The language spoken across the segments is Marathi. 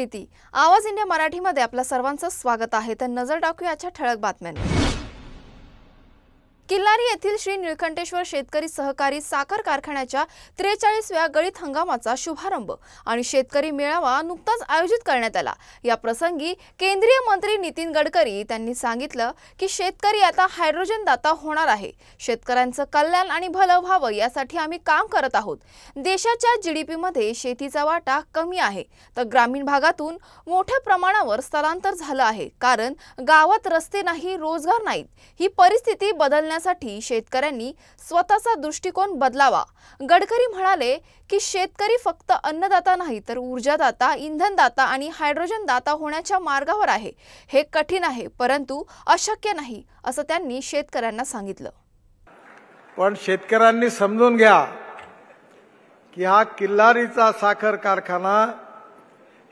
प्रीती। आवाज इंडिया मराठीमध्ये आपल्या सर्वांचं स्वागत आहे। तर नजर टाकूया आजच्या ठळक बातम्यांवर। किल्लारी येथील श्री निळकंठेश्वर शेतकरी सहकारी साखर कारखान्याच्या 43व्या गळीत हंगामाचा शुभारंभ आणि शेतकरी मेळावा नुकताच आयोजित करण्यात आला। या प्रसंगी केंद्रीय मंत्री नितीन गडकरी त्यांनी सांगितलं की शेतकरी आता हायड्रोजन दाता होणार आहे। शेतकऱ्यांचं कल्याण आणि भलं व्हावं यासाठी आम्ही काम करत आहोत। देशाच्या जीडीपी मध्ये शेतीचा वाटा कमी आहे, तर ग्रामीण भागातून मोठ्या प्रमाणावर स्थलांतर झालं आहे, कारण गावात रस्ते नाही, रोजगार नाहीत। ही परिस्थिती बदलण्यासाठी शेतकऱ्यांनी स्वतःचा दृष्टिकोन बदलावा। गडकरी म्हणाले की शेतकरी फक्त अन्नदाता नाही, तर ऊर्जादाता, इंधनदाता आणि हायड्रोजन दाता होण्याच्या मार्गावर आहे। हे कठीण आहे, परंतु अशक्य नाही, असं त्यांनी शेतकऱ्यांना सांगितलं। पण शेतकऱ्यांनी समजून घ्या की हा किल्लारीचा साखर कारखाना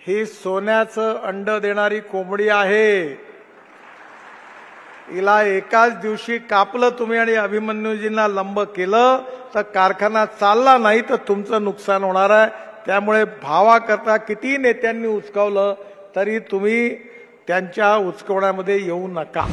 ही सोन्याचं अंड देणारी कोंबडी आहे। हिला एकाच दिवशी कापलं तुम्ही आणि अभिमन्यूजींना लंब केलं तर कारखाना चालला नाही तर तुमचं नुकसान होणार आहे। त्यामुळे भावाकरता किती नेत्यांनी उचकावलं तरी तुम्ही त्यांच्या उचकवण्यामध्ये येऊ नका।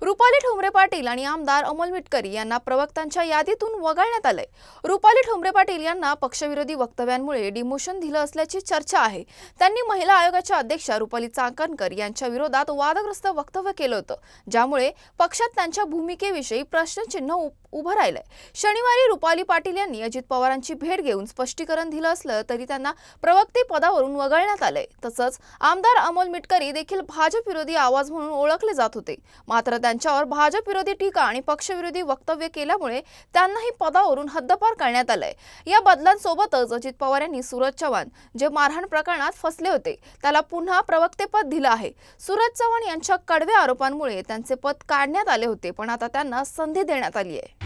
रुपाली ठोंबरे पाटील आणि आमदार अमोल मिटकरी यांना प्रवक्त्यांच्या यादीतून वगळण्यात आले। रुपाली ठोंबरे पाटील यांना पक्षविरोधी वक्तव्यांमुळे डिमोशन दिलं असल्याची चर्चा आहे। त्यांनी महिला आयोगाच्या अध्यक्षा रुपाली चाकणकर यांच्या विरोधात वादग्रस्त वक्तव्य केलं होतं, ज्यामुळे पक्षात त्यांच्या भूमिकेविषयी प्रश्नचिन्ह उभं राहिलंय। शनिवारी रुपाली पाटील यांनी अजित पवारांची भेट घेऊन स्पष्टीकरण दिलं असलं तरी त्यांना प्रवक्ते पदावरून वगळण्यात आलंय। तसंच आमदार अमोल मिटकरी देखील भाजप विरोधी आवाज म्हणून ओळखले जात होते, मात्र त्यांच्यावर भाजप विरोधी टीका आणि पक्षविरोधी वक्तव्य केल्यामुळे त्यांनाही पदावरून हद्दपार करण्यात आलंय। या बदलांसोबतच अजित पवार यांनी सूरज चव्हाण जे मारहाण प्रकरणात फसले होते त्याला पुन्हा प्रवक्तेपद दिलं आहे। सूरज चव्हाण यांच्या कडव्या आरोपांमुळे त्यांचे पद काढण्यात आले होते, पण आता त्यांना संधी देण्यात आली आहे।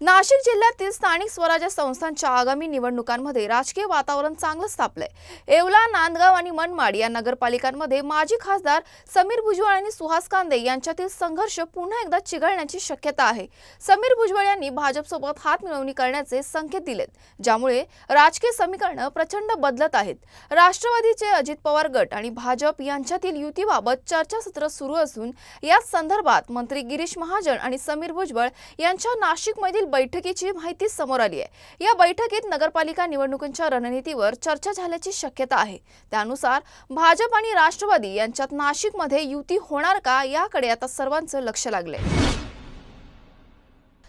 नाशिक जिल्ह्यातील स्थानिक स्वराज्य संस्थांच्या आगामी निवडणुकांमध्ये राजकीय वातावरण चांगलंच तापलंय। येवला, नांदगाव आणि मनमाड या नगरपालिकांमध्ये माजी खासदार समीर भुजबळ आणि सुहास कांदे यांच्यातील संघर्ष पुन्हा एकदा चिघळण्याची शक्यता आहे। समीर भुजबळ यांनी भाजपसोबत हातमिळवणी करण्याचे संकेत दिलेत, ज्यामुळे राजकीय समीकरणं प्रचंड बदलत आहेत। राष्ट्रवादीचे अजित पवार गट आणि भाजप यांच्यातील युतीबाबत चर्चासत्र सुरू असून या संदर्भात मंत्री गिरीश महाजन आणि समीर भुजबळ यांच्या नाशिकमधील बैठकीची माहिती समोर आली आहे। या बैठकीत नगरपालिका निवडणुकांच्या रणनीतीवर चर्चा झाल्याची शक्यता आहे। त्यानुसार भाजप आणि राष्ट्रवादी यांच्यात नाशिकमध्ये युती होणार का याकडे आता सर्वांचं लक्ष लागलंय।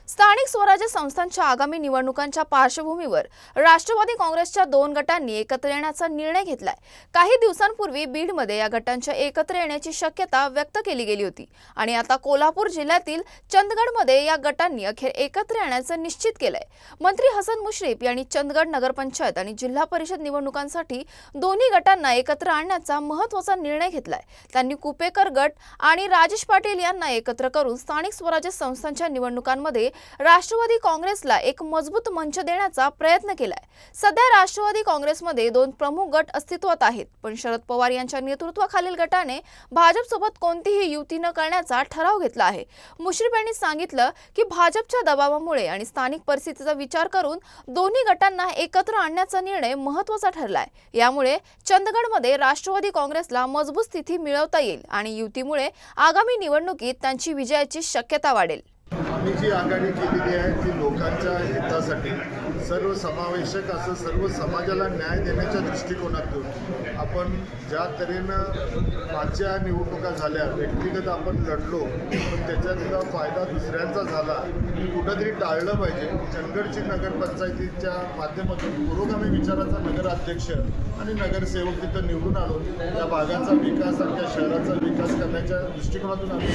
स्थानिक स्वराज्य संस्थांच्या आगामी निवडणुकांच्या पार्श्वभूमीवर राष्ट्रवादी काँग्रेसच्या 2 गटांनी एकत्र येण्याचा निर्णय घेतलाय। काही दिवसांपूर्वी बीडमध्ये या गटांच्या एकत्र येण्याची शक्यता व्यक्त केली गेली होती आणि आता कोल्हापूर जिल्ह्यातील चंदगडमध्ये या गटांनी अखेर एकत्र येण्याचं निश्चित केलंय। मंत्री हसन मुश्रीफ यांनी चंदगड नगरपंचायत आणि जिल्हा परिषद निवडणुकांसाठी दोन्ही गटांना एकत्र आणण्याचा महत्त्वाचा निर्णय घेतलाय। त्यांनी कुपेकर गट आणि राजेश पाटील यांना एकत्र करून स्थानिक स्वराज्य संस्थांच्या निवडणुकांमध्ये राष्ट्रवादी काँग्रेसला एक मजबूत मंच देण्याचा प्रयत्न केलाय। सध्या राष्ट्रवादी काँग्रेसमध्ये 2 प्रमुख गट अस्तित्वात आहेत, पण शरद पवार यांच्या नेतृत्वाखालील गटाने भाजपसोबत कोणतीही युती न करण्याचा ठराव घेतला आहे। मुश्रीफ यांनी सांगितलं की भाजपच्या दबावामुळे आणि स्थानिक परिस्थितीचा विचार करून दोन्ही गटांना एकत्र आणण्याचा निर्णय महत्त्वाचा ठरलाय। यामुळे चंदगडमध्ये राष्ट्रवादी काँग्रेसला मजबूत स्थिती मिळवता येईल आणि युतीमुळे आगामी निवडणुकीत त्यांची विजयाची शक्यता वाढेल। आम्ही जी आघाडी केलेली आहे ती लोकांच्या हितासाठी सर्वसमावेशक असं सर्व समाजाला न्याय देण्याच्या दृष्टिकोनातून आपण ज्या तऱ्हेनं मागच्या निवडणुका झाल्या व्यक्तिगत आपण लढलो, पण त्याच्यातला फायदा दुसऱ्यांचा झाला की कुठंतरी टाळलं पाहिजे। चंदगडची नगरपंचायतीच्या माध्यमातून पुरोगामी विचाराचा नगराध्यक्ष आणि नगरसेवक तिथं निवडून आलो। या भागाचा विकास आणि त्या शहराचा विकास करण्याच्या दृष्टिकोनातून आम्ही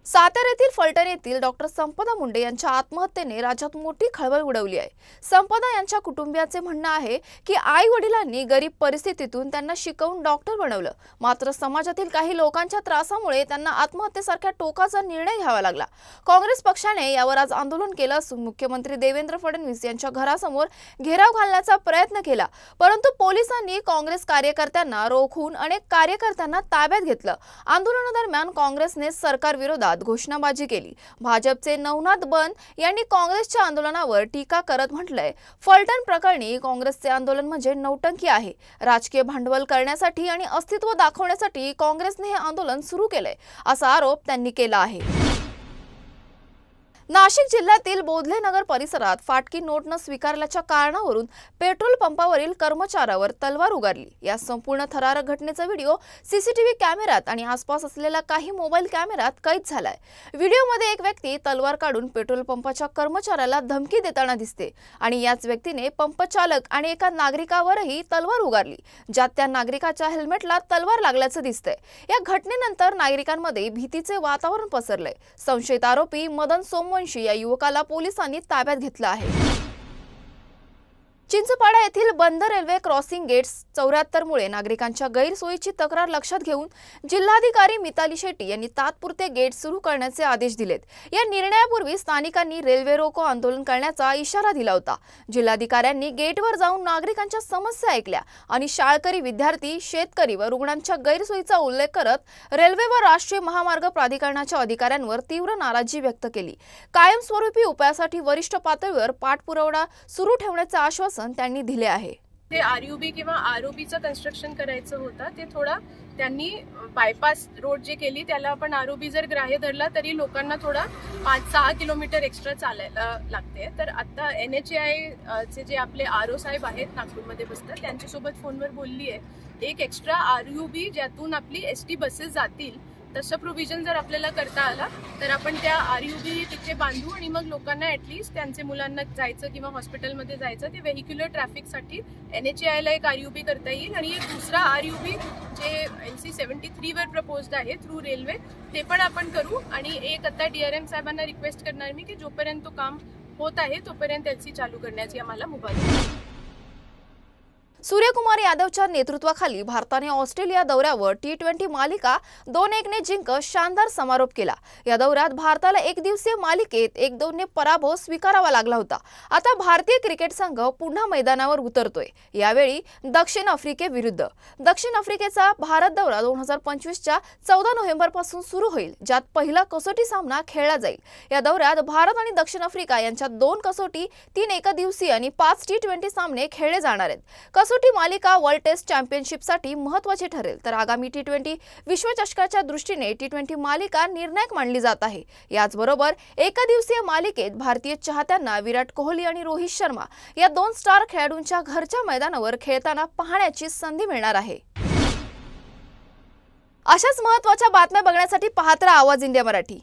सातारा येथील फलटण येथील डॉक्टर संपदा मुंडे यांच्या आत्महत्येने राज्यात मोठी खळबळ उडवली आहे। संपदा यांच्या कुटुंबियाचे म्हणणं आहे की आई वडिलांनी गरीब परिस्थितीतून त्यांना शिकवून डॉक्टर बनवलं, मात्र समाजातील काही लोकांच्या त्रासामुळे त्यांना आत्महत्येसारख्या टोकाचा निर्णय घ्यावा लागला। काँग्रेस पक्षाने यावर आज आंदोलन केलं असून मुख्यमंत्री देवेंद्र फडणवीस यांच्या घरासमोर घेराव घालण्याचा प्रयत्न केला, परंतु पोलिसांनी काँग्रेस कार्यकर्त्यांना रोखून अनेक कार्यकर्त्यांना ताब्यात घेतलं। आंदोलनादरम्यान काँग्रेसने सरकार विरोधात घोषणाबाजी केली। भाजपचे नवनाथ बन यांनी काँग्रेसच्या आंदोलनावर टीका करत म्हटलंय, फलटण प्रकरणी काँग्रेसचे आंदोलन म्हणजे नौटंकी आहे। राजकीय भांडवल करण्यासाठी आणि अस्तित्व दाखवण्यासाठी काँग्रेसने हे आंदोलन सुरू केलंय, असा आरोप त्यांनी केला आहे। नाशिक जिल्ह्यातील बोधले नगर परिसरात फाटकी नोट न स्वीकारल्याच्या कारणावरून पेट्रोल पंपावरील कर्मचाऱ्यावर तलवार उगारली। या संपूर्ण थरारक घटनेचा व्हिडिओ सीसीटीव्ही कॅमेऱ्यात आणि आसपास असलेल्या काही मोबाईल कॅमेऱ्यात कैद झालाय। व्हिडिओमध्ये एक व्यक्ती तलवार काढून पेट्रोल पंपाच्या कर्मचाऱ्याला धमकी देताना दिसते आणि याच व्यक्तीने पंप चालक आणि एका नागरिकावरही तलवार उगारली, ज्यात त्या नागरिकाच्या हेल्मेटला तलवार लागल्याचं दिसतंय। या घटनेनंतर नागरिकांमध्ये भीतीचे वातावरण पसरलंय। संशयित आरोपी मदन सोमवंशी या युवकाला पोलिसांनी ताब्यात घेतलं आहे। चिंचपाडा येथील बंद रेल्वे क्रॉसिंग गेट्स 74 मुळे नागरिकांच्या गैरसोयीची तक्रार लक्षात घेऊन जिल्हाधिकारी मिताली शेट्टी यांनी तात्पुरते गेट सुरू करण्याचे आदेश दिलेत। या निर्णयापूर्वी स्थानिकांनी रेल्वे रोको आंदोलन करण्याचा इशारा दिला होता। जिल्हाधिकाऱ्यांनी गेटवर जाऊन नागरिकांच्या समस्या ऐकल्या आणि शाळकरी विद्यार्थी, शेतकरी व रुग्णांच्या गैरसोयीचा उल्लेख करत रेल्वे व राष्ट्रीय महामार्ग प्राधिकरणाच्या अधिकाऱ्यांवर तीव्र नाराजी व्यक्त केली। कायमस्वरूपी उपायासाठी वरिष्ठ पातळीवर पाठपुरावा सुरू ठेवण्याचे आश्वासन त्यांनी दिले आहे। ते आरयूबी किंवा आरओबीचं कन्स्ट्रक्शन करायचं होतं, ते थोडा त्यांनी बायपास रोड जे केली त्याला आपण आरओबी जर ग्राह्य धरला तरी लोकांना थोडा 5-6 किलोमीटर एक्स्ट्रा चालायला लागते। तर आता NHAI चे जे आपले आरओ साहेब आहेत नागपूरमध्ये बसतात, त्यांच्यासोबत फोनवर बोलली आहे, एक एक्स्ट्रा आरयूबी ज्यातून आपली ST बसेस जातील तसं प्रोव्हिजन जर आपल्याला करता आला तर आपण त्या आरयूबी तिथे बांधू आणि मग लोकांना ऍटलीस्ट त्यांचे मुलांना जायचं किंवा हॉस्पिटलमध्ये जायचं ते व्हेहिक्युलर ट्रॅफिकसाठी NHAI ला एक आरयूबी करता येईल आणि एक दुसरा आरयूबी जे LC 73 वर प्रपोज्ड आहे थ्रू रेल्वे ते पण आपण करू। आणि एक आता DRM साहेबांना रिक्वेस्ट करणार मी की जोपर्यंत तो काम होत आहे तोपर्यंत LC चालू करण्याची आम्हाला मुभा द्या। सूर्यकुमार यादवच्या नेतृत्वाखाली भारताने ऑस्ट्रेलिया दौऱ्यावर T20 मालिका 2-1 ने जिंकत शानदार समारोप केला। या दौऱ्यात भारताला एकदिवसीय मालिकेत 1-2 ने पराभव स्वीकारावा लागला होता। आता भारतीय क्रिकेट संघ पुन्हा मैदानावर उतरतोय, यावेळी दक्षिण आफ्रिकेविरुद्ध। दक्षिण आफ्रिकेचा भारत दौरा 2025च्या 14 नोव्हेंबरपासून सुरू होईल, ज्यात पहिला कसोटी सामना खेळला जाईल। या दौऱ्यात भारत आणि दक्षिण आफ्रिका यांच्यात 2 कसोटी, 3 एकदिवसीय आणि 5 T20 सामने खेळले जाणार आहेत। कसोटी मालिका वर्ल्ड टेस्ट चॅम्पियनशिपसाठी महत्त्वाची ठरेल, तर आगामी T20 विश्वचषकाच्या दृष्टीने T20 मालिका निर्णायक मानली जात आहे। याचबरोबर एकदिवसीय मालिकेत भारतीय चाहत्यांना विराट कोहली आणि रोहित शर्मा या 2 स्टार खेळाडूंच्या घरच्या मैदानावर खेळताना पाहण्याची संधी मिळणार आहे। अशाच महत्त्वाच्या बातम्या बघण्यासाठी पाहत रहा आवाज इंडिया मराठी।